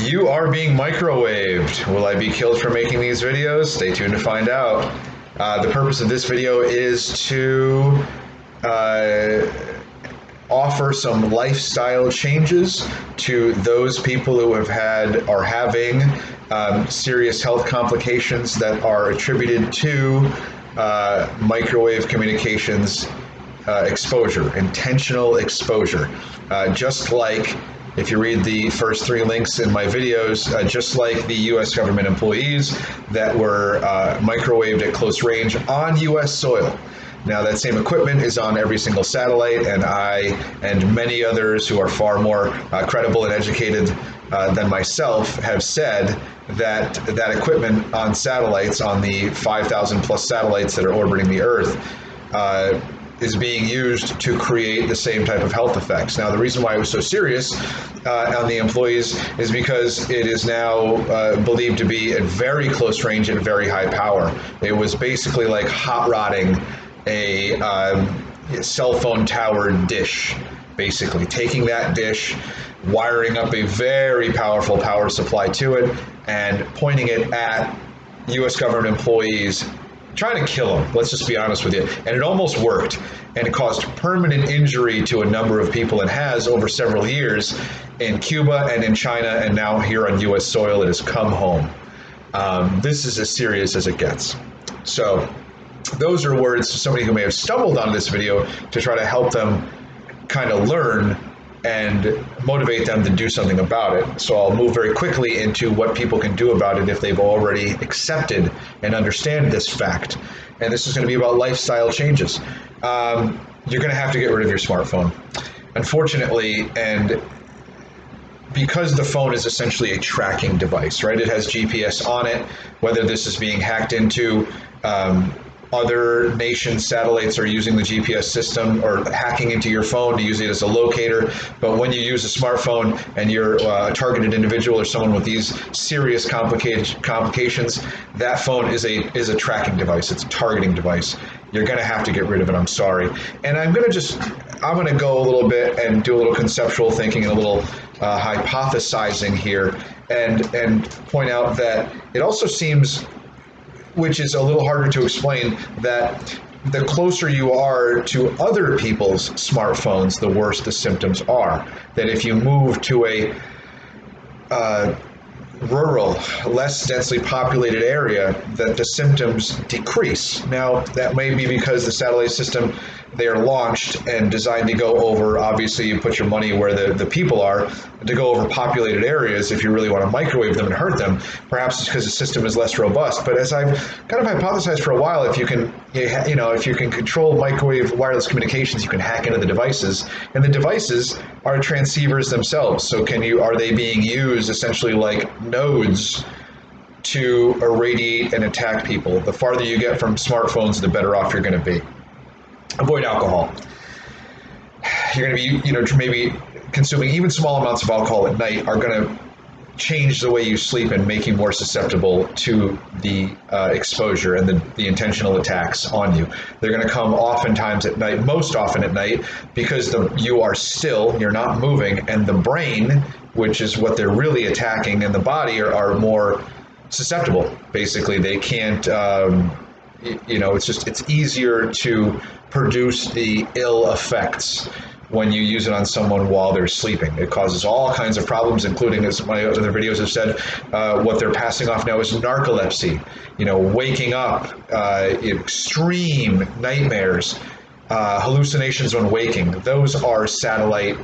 You are being microwaved. Will I be killed for making these videos? Stay tuned to find out. The purpose of this video is to offer some lifestyle changes to those people who have had or having serious health complications that are attributed to microwave communications exposure, intentional exposure. Just like, if you read the first 3 links in my videos, just like the US government employees that were microwaved at close range on US soil. Now, that same equipment is on every single satellite, and I and many others who are far more credible and educated than myself have said that that equipment on satellites, on the 5,000 plus satellites that are orbiting the Earth, is being used to create the same type of health effects. Now, the reason why it was so serious on the employees is because it is now believed to be at very close range and very high power. It was basically like hot rodding a cell phone tower dish, basically taking that dish, wiring up a very powerful power supply to it, and pointing it at US government employees, trying to kill them. Let's just be honest with you. And it almost worked, and it caused permanent injury to a number of people, and has over several years in Cuba and in China, and now here on US soil. It has come home. This is as serious as it gets. So those are words to somebody who may have stumbled on this video to try to help them kind of learn and motivate them to do something about it. So I'll move very quickly into what people can do about it if they've already accepted and understand this fact. And this is going to be about lifestyle changes. You're going to have to get rid of your smartphone. Unfortunately, and because the phone is essentially a tracking device, right? It has GPS on it. Whether this is being hacked into, other nation satellites are using the GPS system or hacking into your phone to use it as a locator. But when you use a smartphone and you're a targeted individual or someone with these serious complications, that phone is a tracking device. It's a targeting device. You're going to have to get rid of it. I'm sorry. And I'm going to go a little bit and do a little conceptual thinking and a little hypothesizing here, and point out that it also seems, which is a little harder to explain, that the closer you are to other people's smartphones, the worse the symptoms are. That if you move to a rural, less densely populated area, that the symptoms decrease. Now, that may be because the satellite system, they are launched and designed to go over, obviously you put your money where the people are, to go over populated areas if you really want to microwave them and hurt them. Perhaps it's because the system is less robust. But as I've kind of hypothesized for a while, if you can, if you can control microwave wireless communications, you can hack into the devices, and the devices are transceivers themselves. So are they being used essentially like nodes to irradiate and attack people? The farther you get from smartphones, the better off you're going to be. Avoid alcohol. You're going to be, maybe consuming even small amounts of alcohol at night are going to change the way you sleep and make you more susceptible to the exposure and the intentional attacks on you. They're going to come oftentimes at night, most often at night, because you are still, you're not moving, and the brain, which is what they're really attacking, and the body are more susceptible. Basically, they can't, it's easier to produce the ill effects when you use it on someone while they're sleeping. It causes all kinds of problems, including, as my other videos have said, what they're passing off now is narcolepsy, waking up, extreme nightmares, hallucinations when waking. Those are satellite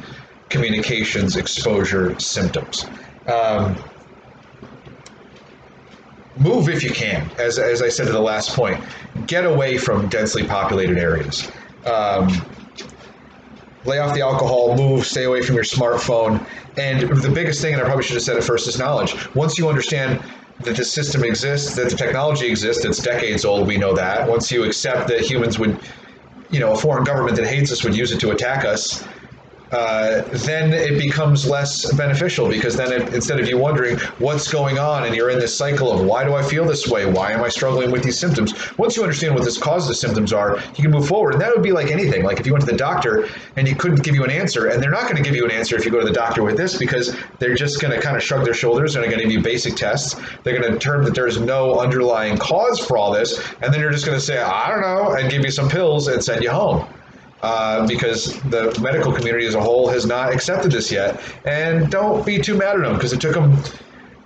communications exposure symptoms. Move if you can, as I said in the last point. Get away from densely populated areas. Lay off the alcohol, move, stay away from your smartphone. And the biggest thing, and I probably should have said it first, is knowledge. Once you understand that the system exists, that the technology exists, it's decades old, we know that. Once you accept that humans would, a foreign government that hates us would use it to attack us, then it becomes less beneficial, because then instead of you wondering what's going on and you're in this cycle of why do I feel this way? Why am I struggling with these symptoms? Once you understand what this cause of symptoms are, you can move forward. And that would be like anything. Like if you went to the doctor and you couldn't give you an answer, and they're not going to give you an answer if you go to the doctor with this, because they're just going to kind of shrug their shoulders and are going to give you basic tests. They're going to determine that there's no underlying cause for all this. And then you're just going to say, I don't know, and give you some pills and send you home. Because the medical community as a whole has not accepted this yet. And don't be too mad at them, because it took them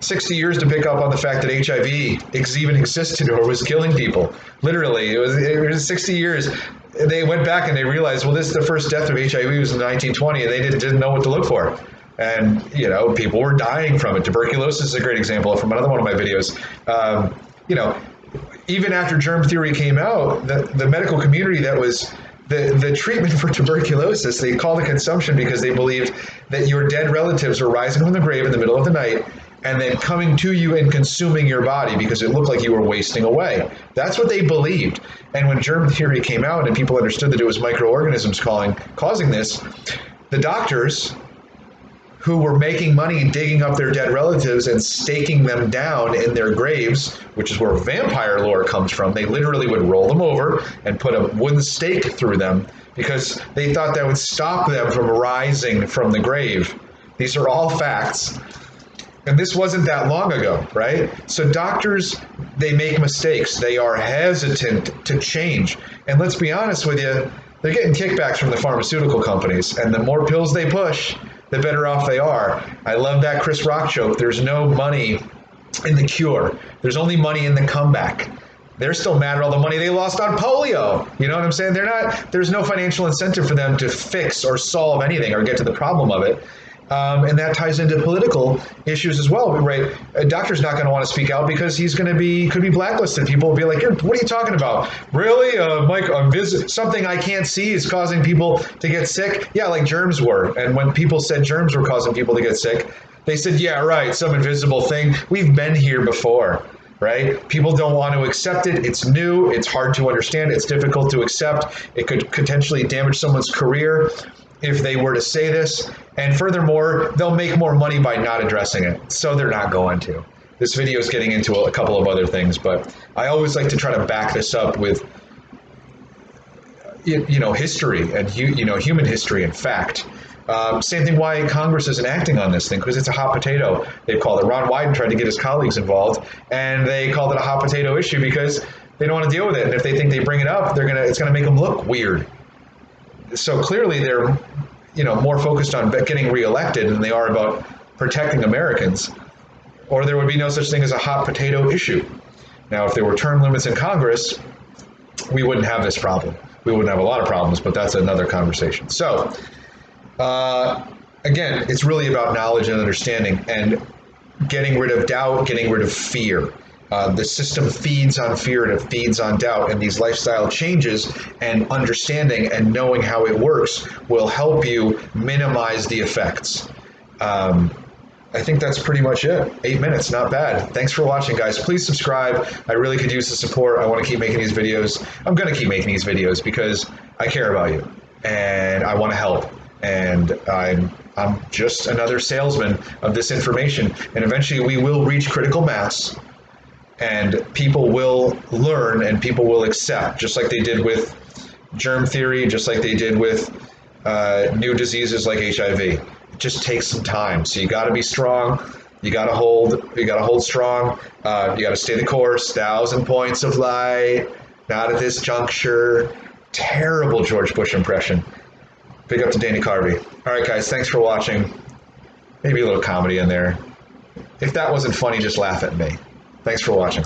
60 years to pick up on the fact that HIV even existed or was killing people. Literally, it was 60 years. They went back and they realized, well, this is the first death of HIV was in 1920, and they didn't know what to look for. And, people were dying from it. Tuberculosis is a great example from another one of my videos. Even after germ theory came out, the medical community that was the treatment for tuberculosis, they called it consumption because they believed that your dead relatives were rising from the grave in the middle of the night and then coming to you and consuming your body because it looked like you were wasting away. That's what they believed. And when germ theory came out and people understood that it was microorganisms causing this, the doctors who were making money digging up their dead relatives and staking them down in their graves, which is where vampire lore comes from. They literally would roll them over and put a wooden stake through them because they thought that would stop them from rising from the grave. These are all facts. And this wasn't that long ago, right? So doctors, they make mistakes. They are hesitant to change. And let's be honest with you, they're getting kickbacks from the pharmaceutical companies. And the more pills they push, the better off they are. I love that Chris Rock joke. There's no money in the cure. There's only money in the comeback. They're still mad at all the money they lost on polio. You know what I'm saying? There's no financial incentive for them to fix or solve anything or get to the problem of it. And that ties into political issues as well, right? A doctor's not going to want to speak out because he's could be blacklisted. People will be like, what are you talking about? Really? Mike, something I can't see is causing people to get sick? Yeah, like germs were. And when people said germs were causing people to get sick, they said, yeah, right, some invisible thing. We've been here before, right? People don't want to accept it. It's new. It's hard to understand. It's difficult to accept. It could potentially damage someone's career if they were to say this. And furthermore, they'll make more money by not addressing it. So they're not going to. This video is getting into a couple of other things, but I always like to try to back this up with, history and, human history and fact. Same thing why Congress isn't acting on this thing, because it's a hot potato, they've called it. Ron Wyden tried to get his colleagues involved, and they called it a hot potato issue because they don't want to deal with it. And if they think they bring it up, it's going to make them look weird. So clearly they're more focused on getting reelected than they are about protecting Americans, or there would be no such thing as a hot potato issue. Now, if there were term limits in Congress, we wouldn't have this problem. We wouldn't have a lot of problems, but that's another conversation. So, again, it's really about knowledge and understanding and getting rid of doubt, getting rid of fear. The system feeds on fear and it feeds on doubt, and these lifestyle changes and understanding and knowing how it works will help you minimize the effects. I think that's pretty much it. 8 minutes, not bad. Thanks for watching, guys. Please subscribe. I really could use the support. I want to keep making these videos. I'm going to keep making these videos because I care about you and I want to help. And I'm just another salesman of this information. And eventually we will reach critical mass. And people will learn and people will accept, just like they did with germ theory, just like they did with new diseases like HIV. It just takes some time. So you got to be strong. You got to hold strong. You got to stay the course. 1,000 points of light. Not at this juncture. Terrible George Bush impression. Big up to Danny Carvey. All right, guys. Thanks for watching. Maybe a little comedy in there. If that wasn't funny, just laugh at me. Thanks for watching.